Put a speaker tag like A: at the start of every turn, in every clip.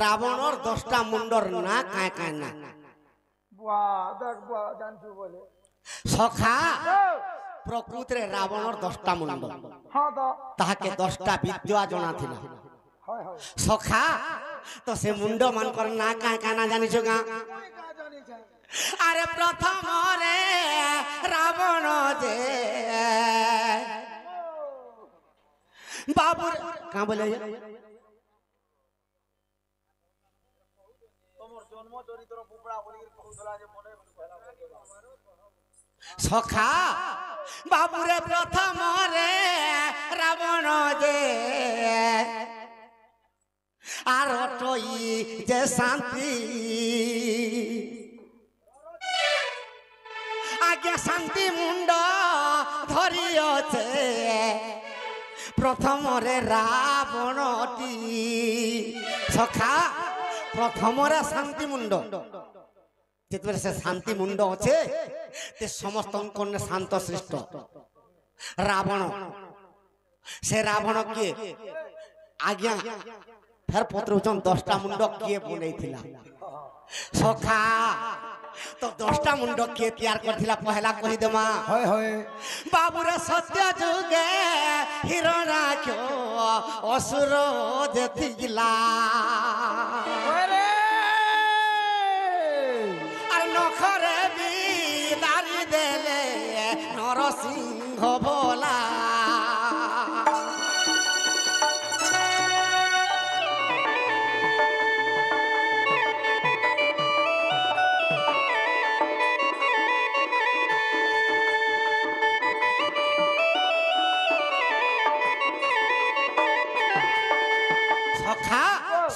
A: রাবণর 10টা মুন্ডর না কায় কায় না সখা প্রকৃতরে রাবণর 10টা মুন্ড তাহাকে 10টা বিদ্যা জনা ছিল সখা তো সে মুন্ড মানকর না কায় কায় না জানিছ গা আরে প্রথম রে রাবণ যে বাবুর কা বলে সখা বাবুরে প্রথম রে রাবণ যে আর টই যে শান্তি আগে শান্তি মুন্ড ধরিয়ছে প্রথমরে রাবণটি সখা প্রথমরে শান্তি মুন্ড যেতবে সে শান্তি মুন্ড আছে তে সমস্ত শান্ত সৃষ্ট রাবণ সে রাবণ কিয়ে আজ্ঞা ফের পত্রুচন 10টা মুন্ড কিয়ে বনেইছিলা সখা তো 10টা মুন্ড কিয়ে তৈয়ার করছিলা পহেলা কহি দেমা
B: হয় হয়
A: বাবুরে সত্য যুগে হিরণাক্ষ অসুর যেতিলা আর নখরে বিদারি দেলে নরসিংহ বলা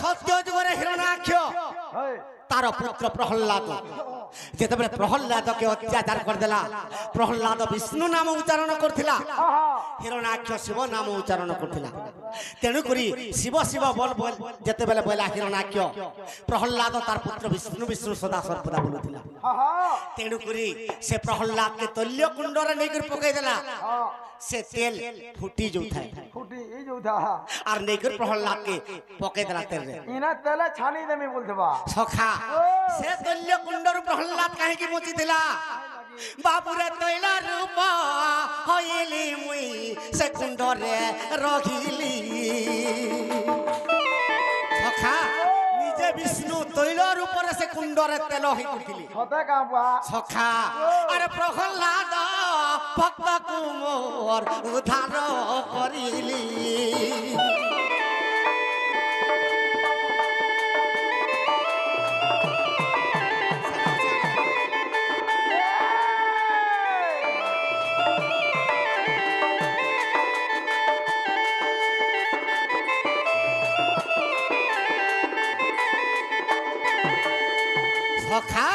A: সত্য যুগরে হিরণাক্ষ তার পুত্র প্রহ্লাদ যেতবে প্রহ্লাদকে অত্যাচার করদেলা প্রহ্লাদ বিষ্ণু নাম উচ্চারণ করছিলা হিরণাক্ষ শিব নাম উচ্চারণ করছিলা তেণু করি শিব শিব বল বল যেতেবেলে বলা হিরণাক্ষ প্রহ্লাদ তার পুত্র বিষ্ণু বিষ্ণু সদা সর্বদা বলুছিলা তেণু করি সে প্রহ্লাদকে তৈল্য কুণ্ডরে নেই করে পকাই দেলা সে তেল ফুটি যাউথায়
B: ফুটি এই যাউথা
A: আর নেই করে প্রহ্লাদকে পকাই দেলা তেল রে
B: ইনা তেলে ছানি দেমি বলতে বা
A: সখা সে তৈল্য কুণ্ডর প্রহ্লাদ কাহিকি মুচি দিলা বাবুরে তৈল রূপ হইলি মুই সে কুণ্ডরে রহিলি সখা নিজে বিষ্ণু তৈল রূপরে সে কুণ্ডরে তেল হই উঠিলি
B: সতে কাবা
A: সখা আরে প্রহ্লাদ ভক্ত কুমোর উদ্ধার করিলি সখা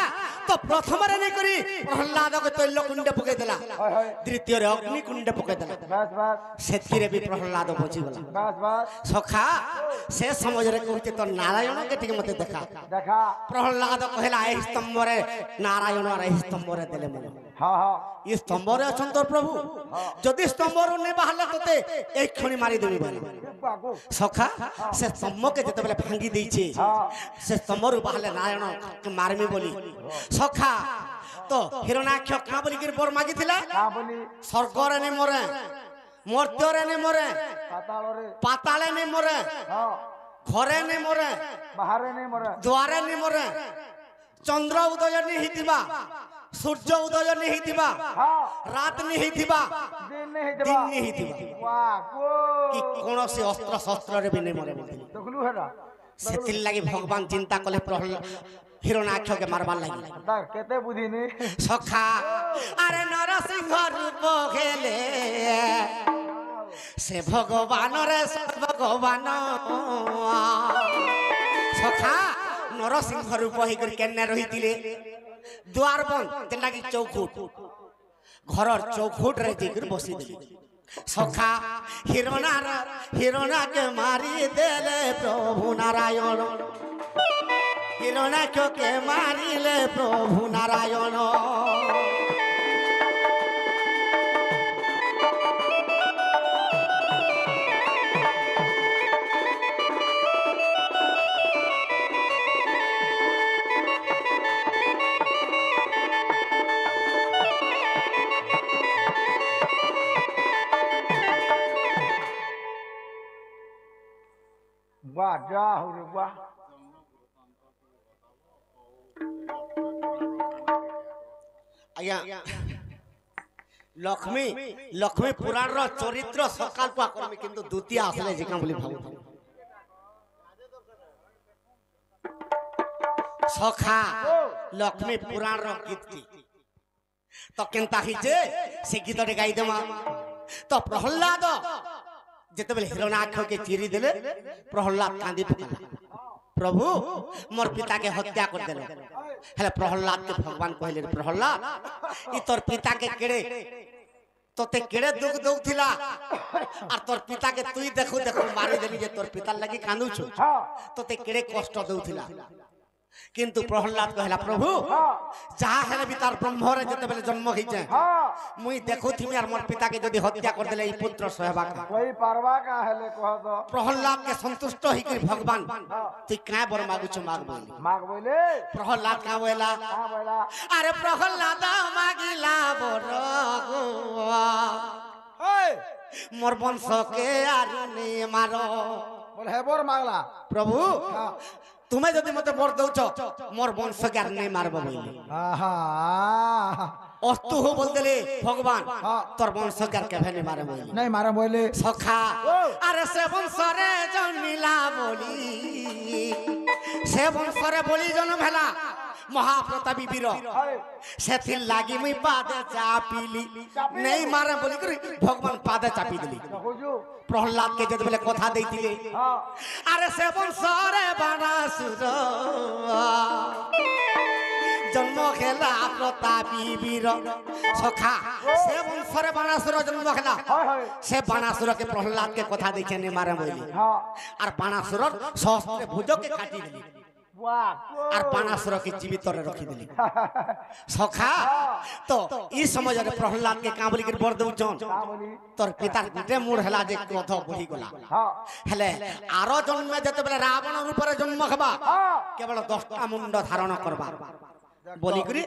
A: তো প্রথমরে নেই করি প্রহ্লাদকে তৈল কুণ্ডে পকাই দেলা
B: হয় হয়
A: দ্বিতীয়রে অগ্নি কুণ্ডে পকাই দেলা
B: বাস বাস
A: সেতিরে বি প্রহ্লাদ বচি গলা
B: বাস বাস
A: সখা সে সমাজরে কହୁছে তো নারায়ণকে ঠিক মতে দেখা
B: দেখা
A: প্রহ্লাদ কহিলা এই স্তম্ভরে নারায়ণ আর এই স্তম্ভরে দেলে মনে
B: হ্যাঁ হ্যাঁ
A: এই স্তম্ভরে আছেন তোর প্রভু যদি স্তম্ভরু নে বাহারলে তোতে এই ক্ষণি মারি দেবি বলে
B: বাগো
A: সখা সে স্তম্ভকে যেতবেলে ভাঙ্গি দিয়েছে সে স্তম্ভরু বাহারলে নারায়ণ মারমি বলি সখা তো হিরণাক্ষ কা বলি কি বর মাগিছিলা
B: কা বলি
A: স্বর্গরে নে মরে মর্ত্যরে নে মরে
B: পাতালরে
A: পাতালে নে মরে
B: হ্যাঁ
A: ঘরে নে মরে
B: বাহারে নে মরে
A: দ্বারে নে মরে চন্দ্র উদয় নি হিতিবা সূর্য উদয় নি হিতিবা
B: হ্যাঁ
A: রাত নি হিতিবা
B: দিন নে হেতবা
A: দিন নি হিতিবা
B: বাগো
A: কি কোনসি অস্ত্র শস্ত্ରରେ ବି নে মরে বলি
B: দেখলু হেরা
A: সেতির লাগি ভগবান চিন্তা কলে প্রহ্লাদ হিরণাক্ষকে মারবার লাগি
B: তার কেতে বুঝিনি
A: সখা আরে নরসিংহ রূপ খেলে সে ভগবান রে ভগবান সখা নরসিংহ রূপ হইকরি কেনে রহিতিলে দুয়ার বন্ধ যেটা কি চৌখুট ঘরর চৌখুট রে যাইকরি বসি দিলে সখা হিরণাকে মারি দেলে প্রভু নারায়ণ হিরণাক্ষকে মারিলে প্রভু নারায়ণ
B: যা হরে বাহ
A: আজ্ঞা লক্ষ্মী লক্ষ্মী পুরাণর চরিত্র সকাল পা করবি কিন্তু দ্বিতীয় আসলে যে কাম বলি ভাবু সখা লক্ষ্মী পুরাণর গীতটি তো কেনতা হিছে সে গীতটি গাই দেমা তো প্রহ্লাদ যেতবেলে হিরণ্যাক্ষকে চিরি দেলে প্রহ্লাদ কাঁদি পকালা প্রভু মোর পিতাকে হত্যা করে দেল হেলে প্রহ্লাদ কে ভগবান কহিলেন প্রহ্লাদ ই তোর পিতাকে কেড়ে তোতে কেড়ে দুঃখ দৌথিলা আর তোর পিতাকে তুই দেখু দেখু মারি দেলি যে তোর পিতার লাগি কাঁদুছু তোতে কেড়ে কষ্ট দৌথিলা কিন্তু প্রহ্লাদ কহিলা প্রভু যাহা হেলে বি তার ব্রহ্মরে যেতবেলে জন্ম হইছে মুই দেখুথিমি আর মোর পিতাকে যদি হত্যা করে দেলে এই পুত্র সহবা
B: কই পারবা কা হেলে কহ তো
A: প্রহ্লাদ কে সন্তুষ্ট হইকি ভগবান তুই কাঁ বর মাগুছ মাগ বলি
B: মাগ বইলে
A: প্রহ্লাদ কাঁ বইলা
B: কা বইলা
A: আরে প্রহ্লাদ মাগিলা বর গো
B: ওই
A: মোর বংশকে আর নে মার
B: বলে হে বর মাগলা
A: প্রভু তুমি যদি মতে বর দৌছ মোর বংশকে আর নে মারব বলি
B: আহা
A: অস্তু হো বলদেলে ভগবান তোর বংশকে আর কেভে নে মারে বলি
B: নাই মারা বইলে
A: সখা আরে সে বংশরে জন্মিলা বলি সে বংশরে বলি জন্ম হেলা মহাপ্রতাপী বীর সেথির লাগি মুই পাদে চাপিলি নেই মারে বলি করি ভগবান পাদে চাপি দিলি
B: বুঝু
A: প্রহ্লাদ কে যেতবেলে কথা দেইতিলে আরে সে বংশরে বানাসুর জন্ম খেলা প্রতাপী বীর সখা সে বংশরে বানাসুর জন্ম খেলা সে বানাসুরকে প্রহ্লাদকে কথা দেখে নে মারে বলি আর বানাসুরর সহস্রে ভুজকে কাটি দিলি আর বানাসুরকে জীবিতরে রখি দিলি সখা তো এই সমୟରେ প্রহ্লাদকে কাঁ বলি বর দৌছন তোর পিতার গুটে মূর হেলা যে ক্রোধ বহি গলা হেলে আরো জন্মে যেতবেলে রাবণ রূপরে জন্ম হবা কেবল 10টা মুন্ড ধারণ করবা বলি করি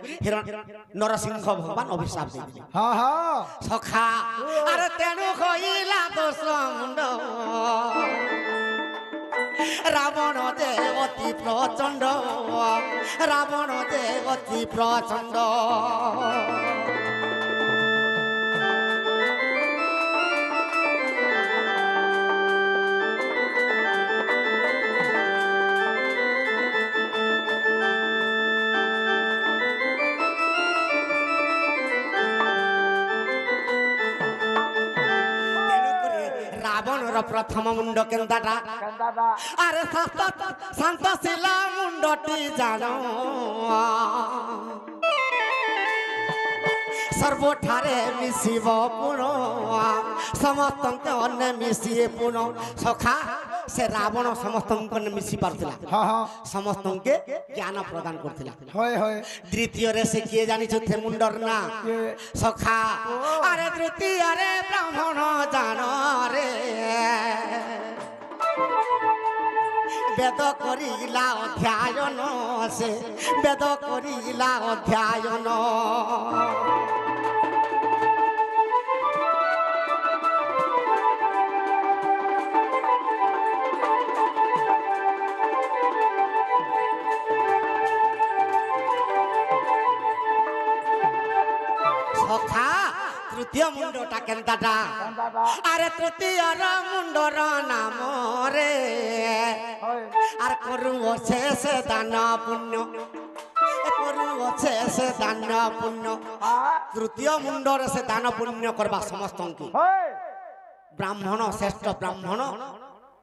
A: নরসিংহ ভগবান অভিশাপ দিয়ে দিলে
B: হ্যাঁ হ্যাঁ
A: সখা আরে তেণু কইলা 10 মুন্ড রাবণ যে অতি প্রচন্ড রাবণ যে অতি প্রচন্ড রাবণর প্রথম মুন্ড কেন্দাটা
B: কান্দাদা
A: আরে শান্ত শিলা মুন্ডটি জানো সর্বঠারে মিশিব পুণ সমস্তকে অন্য মিশিয়ে পুণ সখা সে রাবণ সমস্তকে মিশি পারুলা
B: হ্যাঁ হ্যাঁ
A: সমস্তকে জ্ঞান প্রদান করছিলা
B: হয় হয়
A: দ্বিতীয়রে সে কিয়ে জানিছ থে মুন্ডর না সখা আরে তৃতীয়রে ব্রাহ্মণ জান রে বেদ করিলা অধ্যায়ন সে বেদ করিলা অধ্যায়ন সখা তৃতীয় মুন্ডটা কেনতাটা
B: কান্দাদা
A: আরে তৃতীয়র মুন্ডর নাম রে
B: হয়
A: আর করু শেষ দান পুণ্য করু শেষ দান পুণ্য তৃতীয় মুন্ডরে সে দান পুণ্য করবা সমস্তকে
B: হয়
A: ব্রাহ্মণ শ্রেষ্ঠ ব্রাহ্মণ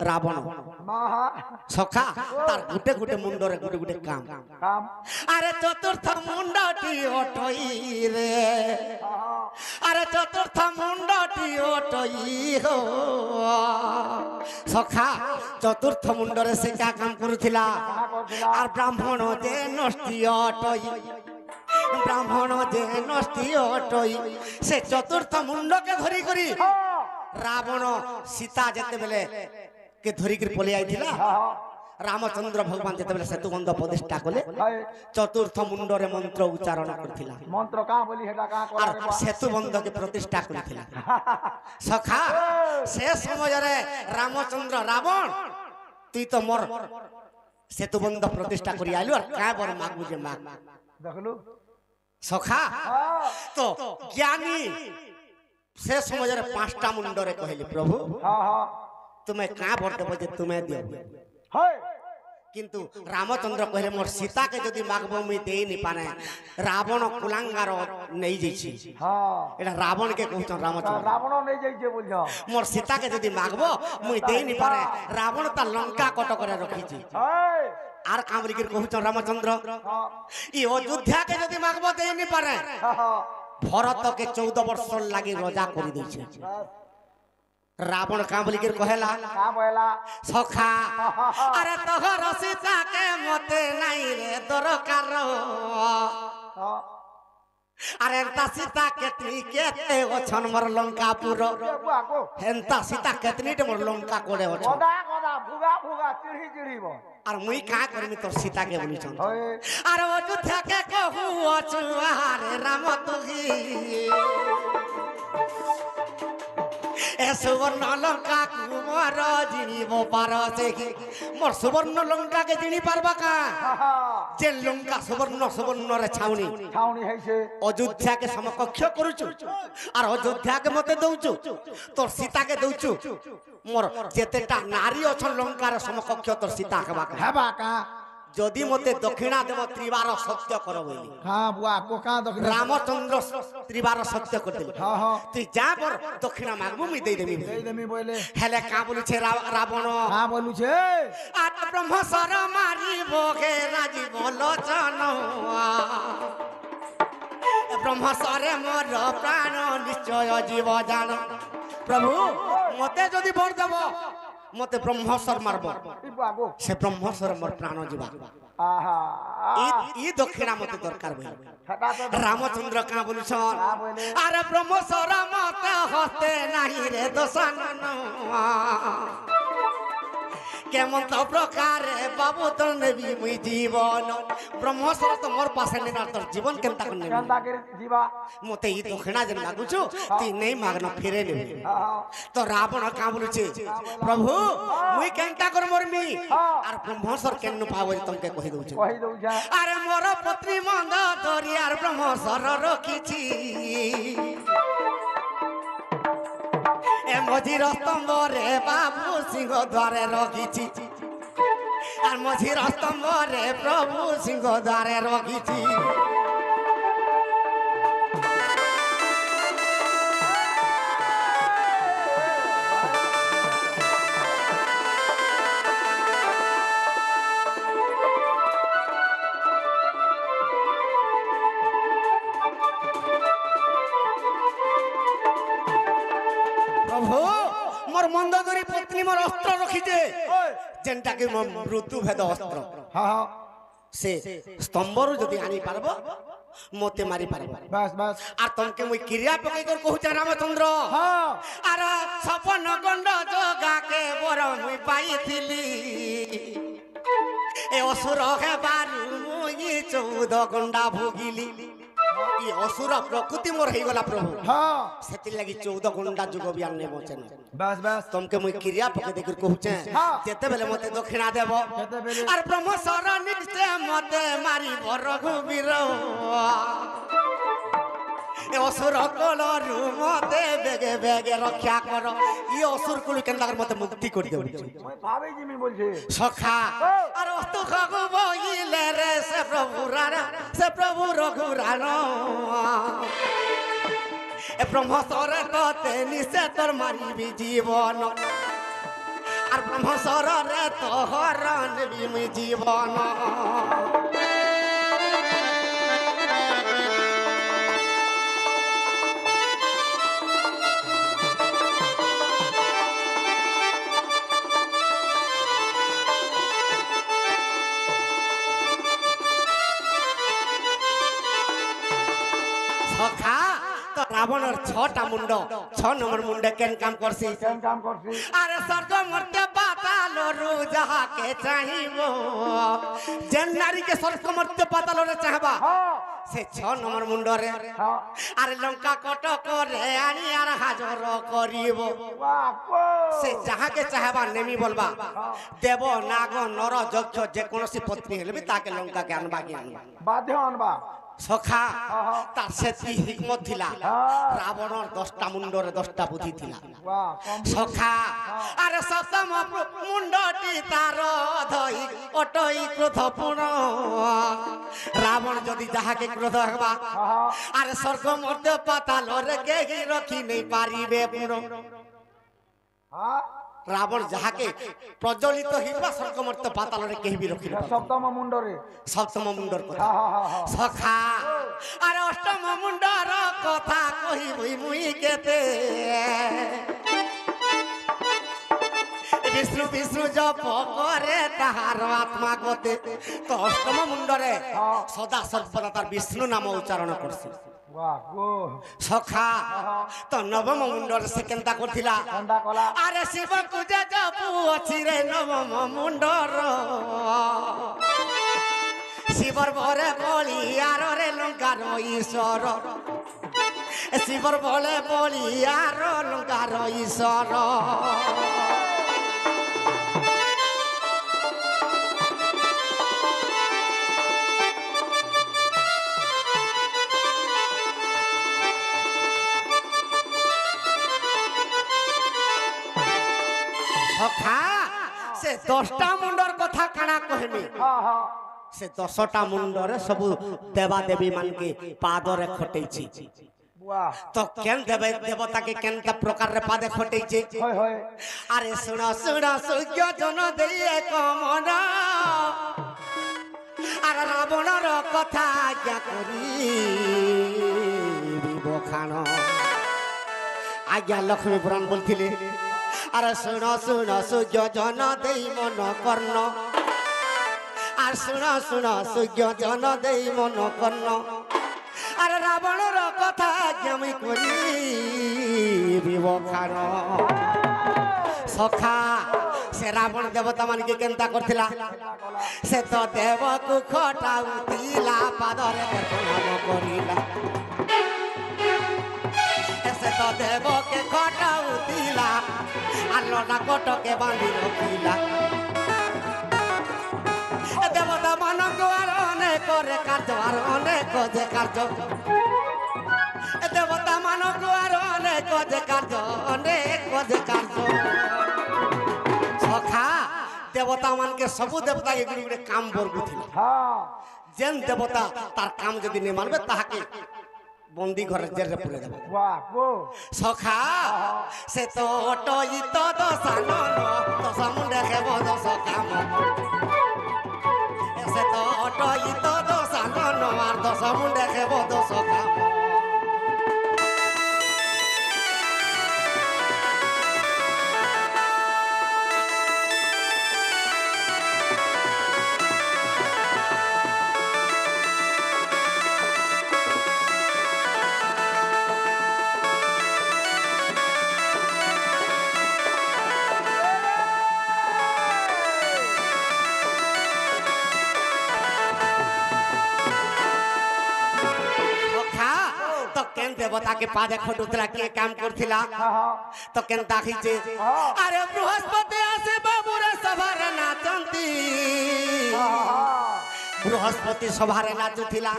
A: রাবণ
B: মাহা
A: সখা তার গুটে গুটে মুন্ডরে গুটে গুটে কাম
B: কাম
A: আরে চতুর্থ মুন্ডটি ওঠই রে আরে চতুর্থ মুন্ডটি ওঠই হো সখা চতুর্থ মুন্ডরে সে কা কাম করুছিলা আর ব্রাহ্মণ যে নষ্টি অটই ব্রাহ্মণ যে নষ্টি অটই সে চতুর্থ মুন্ডকে ধরি করি রাবণ সীতা যেতেবেলে কে ধরি করে পলে আইছিলা রামচন্দ্র ভগবান যেতেবেলে সেতুবন্ধ প্রতিষ্ঠা কলে
B: হয়
A: চতুর্থ মুন্ডরে মন্ত্র উচ্চারণ করছিলা
B: মন্ত্র কা বলি হেটা কা
A: আর
B: করা
A: সেতুবন্ধকে প্রতিষ্ঠা করেছিলা সখা সে সমୟରେ রামচন্দ্র রাবণ তুই তো মোর সেতু বন্ধ প্রতিষ্ঠা করি আইলু আর কাঁ বড় মাগবু যে মাগ
B: দেখলু
A: সখা
B: হ্যাঁ
A: তো জ্ঞানী সে সমাজের 5টা মুন্ডরে কহিলি প্রভু
B: হ্যাঁ হ্যাঁ
A: তুমি কাঁ বড় দেব যে তুমি দিও
B: হয়
A: কিন্তু রামচন্দ্র কহিলে মোর সীতাকে যদি মাগব মুই দেই নি পানে রাবণ কুলাঙ্গার নেই যাইছি
B: হ্যাঁ
A: এটা রাবণকে কହୁছন রামচন্দ্র
B: রাবণ নেই যাইছে বলছ
A: মোর সীতাকে যদি মাগব মুই দেই নি পারে রাবণ তা লঙ্কা কট করে রাখিছি
B: হয়
A: আর কামরিকির কହୁছন রামচন্দ্র
B: হ্যাঁ
A: ই অযোধ্যাকে যদি মাগব দেই নি পারে
B: হ্যাঁ
A: ভরতকে 14 বর্ষ লাগি রজা করে দিয়েছে রাবণ কামরিকির কহেলা
B: কা বলা
A: সখা আরে তোহর সীতাকে মতে নাই রে দরকার
B: হ্যাঁ
A: আরে তা সীতা কেতনি কেতে অছন মোর লঙ্কাপুর
B: বুয়া কো
A: হেন্তা সীতা কেতনিটে মোর লঙ্কা করে অছ
B: গদা গদা ভুগা ভুগা চিড়ি চিড়িব
A: আর মুই কা করমি তোর সীতাকে বলিছন
B: হয়
A: আর অযোধ্যাকে কহু অছু আরে রাম তুহি এ সুবর্ণ লঙ্কা কুমার জিনিব পারছে কি মোর সুবর্ণ লঙ্কাকে জিনি পারবা কা যে লঙ্কা সুবর্ণরে ছাউনি
B: ছাউনি হইছে
A: অযোধ্যাকে সমকক্ষ করুছু আর অযোধ্যাকে মতে দউছু তোর সীতাকে দউছু মোর যেতেটা নারী অছন লঙ্কার সমকক্ষ তোর সীতা হেবা
B: হেবা কা
A: যদি মতে দক্ষিণা দেব ত্রিবার সত্য কর বলি
B: হ্যাঁ বুয়া কো কা দক্ষিণ
A: রামচন্দ্র ত্রিবার সত্য করে দিল
B: হ্যাঁ হ্যাঁ
A: তুই যা বর দক্ষিণা মাগবু মুই দেই দেবি
B: এই দেমি বলে
A: হেলে কা বলিছে রাবণ
B: কা বলুছে
A: আর ব্রহ্মসর মারিব গে রাজীব লোচন ব্রহ্মসরে মোর প্রাণ নিশ্চয় জীব জান প্রভু মতে যদি বর দেব মতে ব্রহ্মসর মারব
B: ই বুয়া কো
A: সে ব্রহ্মসর মোর প্রাণ জীবা
B: আহা
A: ই দক্ষিণা মতে দরকার বই
B: সেটা তো
A: রামচন্দ্র কা বলছন
B: কা বলে
A: আরে ব্রহ্মসর মতে হতে নাহি রে দোষানন কেমন তো প্রকারে বাবু তোর নেবি মুই জীবন ব্রহ্মসর তো মোর পাশে নেই তোর জীবন কেনতা করে নেবি
B: কেনতা করে দিবা
A: মতে ই দক্ষিণা যেন মাগুছু তুই নেই মাগন ফিরে নেবি
B: হ্যাঁ
A: তো রাবণ কা বলছে প্রভু মুই কেনতা করে মরমি আর ব্রহ্মসর কেন পাবো তোমাকে কহি দউছে
B: কই দউছা
A: আরে মোর পত্নী মন্দ দরিয়ার ব্রহ্মসর রখিছি এ মঝির স্তম্ভরে বাবু সিংহ দ্বারে রখিছি আর মঝির স্তম্ভরে প্রভু সিংহ দ্বারে রখিছি প্রভু মোর মন্দগরি পত্নী মোর অস্ত্র রখিছে যেনটাকে মৃত্যু ভেদ অস্ত্র
B: হ্যাঁ হ্যাঁ
A: সে স্তম্ভরু যদি আনি পারব মতে মারি পারব
B: বাস বাস
A: আর তমকে মুই ক্রিয়া পকাই কর কহুছে রামচন্দ্র
B: হ্যাঁ
A: আর সপন গন্ড যোগাকে বড় মুই পাইছিলি এ অসুর হেবারু মুই 14 গন্ডা ভোগিলি ই অসুর প্রকৃতি মোর হইগলা প্রভু
B: হ্যাঁ
A: সেতি লাগি 14 গন্ডা যুগ বিয়ান নে বচেন
B: বাস বাস
A: তমকে মুই ক্রিয়া পকাই দেখি কহুছে
B: হ্যাঁ।
A: যেতে বেলে মতে দক্ষিণা দেব
B: কেতেবেলে
A: আর ব্রহ্মসর নিশ্চে মতে মারিব রঘুবীর এ অসুর কলরু মতে বেগে বেগে রক্ষা কর ই অসুর কুল কেন্দার মতে মুক্তি করি দেব
B: মই ভাবে জিমি বলছে
A: সখা আর অস্তু খাগু বইলে রে সে প্রভু রঘুরান এ ব্রহ্মসর ততে নিশে তোর মারিবি জীবন আর ব্রহ্মসর রে তোহর নেবি মুই জীবন সখা তো রাবণের 6টা মুন্ড 6 নম্বর মুন্ডে কেন কাম করছি
B: কেন কাম করছি
A: আরে স্বর্গ মর্তে পাতালরু যাহাকে চাহিব যে নারীকে স্বর্গ মর্তে পাতালরে চাহবা
B: হ্যাঁ
A: সে 6 নম্বর মুন্ডরে
B: হ্যাঁ
A: আর লঙ্কা কট করে আনি আর হাজর করিব
B: বাহ গো
A: সে যাহাকে চাহবা নেমি বলবা দেব নাগ নর যক্ষ যে কোনসি পত্নী হেলবি তাকে লঙ্কাকে আনবা কি আনবা
B: বাধ্য আনবা
A: সখা তার সেতি হিকমত থিলা রাবণর 10টা মুন্ডরে 10টা বুদ্ধি থিলা
B: বাহ কম
A: সখা আরে সপ্তম মুন্ডটি তার ধই অটই ক্রোধ পুর রাবণ যদি যাহাকে ক্রোধ হবা আরে স্বর্গ মর্ত্য পাতাল রে কেহি রখি নেই পারিবে পুর
B: হ্যাঁ
A: রাবণ যাহাকে প্রজ্বলিত হিবা স্বর্গ মর্ত্য পাতাল রে কেহি বি রখি
B: সপ্তম মুন্ডরে
A: সপ্তম মুন্ডর কথা
B: হ্যাঁ
A: সখা আরে অষ্টম মুন্ডর কথা কহিবই মুই কেতে বিষ্ণু বিষ্ণু জপ করে তাহার আত্মা গতে তো অষ্টম মুন্ডরে সদা সর্বদা তার বিষ্ণু নাম উচ্চারণ করছে
B: বাহ গো
A: সখা তো নবম মুন্ডরে সে কেনতা করছিলা
B: ঠান্ডা কলা
A: আরে শিব পূজা জপু অছি রে নবম মুন্ডর শিবর ভরে বলি আর রে লঙ্কার ঈশ্বর শিবর বলে বলি আর লঙ্কার ঈশ্বর সখা সে 10টা মুন্ডর কথা কাଣା কহমি
B: হ্যাঁ হ্যাঁ
A: সে 10টা মুন্ডরে সবু দেবা দেবী মানকে পাদরে খটেইছি
B: বাহ
A: তো কেন দেবে দেবতাকে কেনটা প্রকারে পাদে খটেইছে
B: হয় হয়
A: আরে শুণ শুণ সূর্য জন দিয়ে কমন আর রাবণর কথা আজ্ঞা করি বখান আজ্ঞা লক্ষ্মী পুরাণ বলছিলে আরে শুণ শুণ সূর্য জন দেই মন কর্ণ আর শুণ শুণ সূর্য জন দেই মন কর্ণ আর রাবণর কথা আমি করি বিবখান সখা সে রাবণ দেবতা মানকে কেনতা করছিলা সে তো দেবকু খটাউতিলা পাদরে প্রণাম করিলা সে তো দেবকে খটাউতিলা আর লনা কটকে বাঁধি রখিলা দেবতা মানক আর অনেক করে কার্য আর অনেক যে কার্য দেবতা মানক আর অনেক যে কার্য অনেক যে কার্য সখা দেবতা মানকে সবু দেবতা এগুলি গুলি কাম বরগুছিল
B: হ্যাঁ
A: যেন দেবতা তার কাম যদি নে মানবে তাহাকে বন্দি ঘরে জেলে পুরে দেব
B: বাহ গো
A: সখা সে তো অটই তো দশান দশা মুন্ডে খেব দশ কাম সে তো অটই তো দশান আর দশ মুন্ডে খেব দশ কাম देवता के पादे खटुतला के काम करथिला तो केन ताखिचे अरे बृहस्पति आसे बाबूरे सभारे नाचंती बृहस्पति सभारे नाचुथिला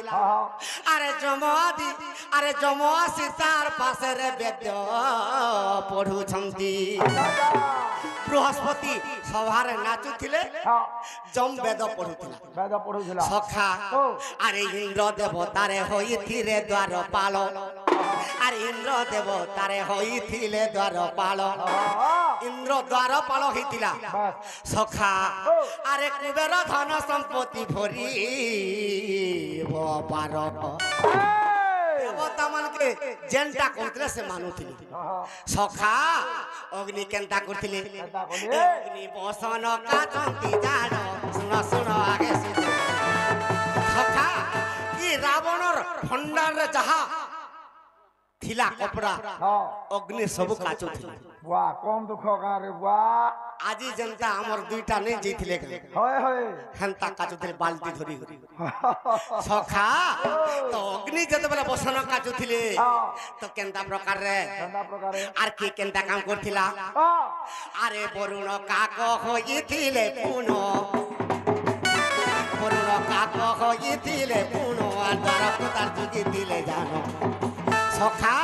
A: अरे जमआदि अरे जमआ सीतार पासे रे वेद पढु छंती बृहस्पति सभारे नाचुथिले जम वेद पढुथिला सखा अरे इंद्र देवतारे होइथिरे द्वारपाल अरे इंद्र देवतारे होइथिले द्वारपाल इंद्र द्वारपाल होइथिला सखा अरे कुबेर धन संपत्ति भरी बार देवता मन के जेनटा कोंतले से मानुथिले सखा अग्नि केनता करथिले अग्नि बसन काचंती जाड़ सुन सुन आगे सखा कि रावणर भंडार रे जहा ଥିଲା କପଡ଼ା
B: ହଁ
A: ଅଗ୍ନି ସବୁ କାଚୁଥିଲା
B: ବୁଆ କମ ଦୁଃଖ ଗାଁରେ ବୁଆ
A: ଆଜି ଯେନ୍ତା ଆମର ଦୁଇଟା ନେଇ ଯାଇଥିଲେ
B: ହଏ ହଏ
A: ହେନ୍ତା କାଚୁଥିଲେ ବାଲ୍ଟି ଧରି ସଖା ତ ଅଗ୍ନି ଯେତେବେଳେ ବସନ କାଚୁଥିଲେ ତ କେନ୍ତା ପ୍ରକାରରେ
B: କେନ୍ତା ପ୍ରକାରେ
A: আর কে কেনটা কাম করছিলা আরে বরুণ কাক হইছিলে পুন বরুণ কাক হইছিলে পুন আর দ্বারক তার যুগি দিলে জানো সখা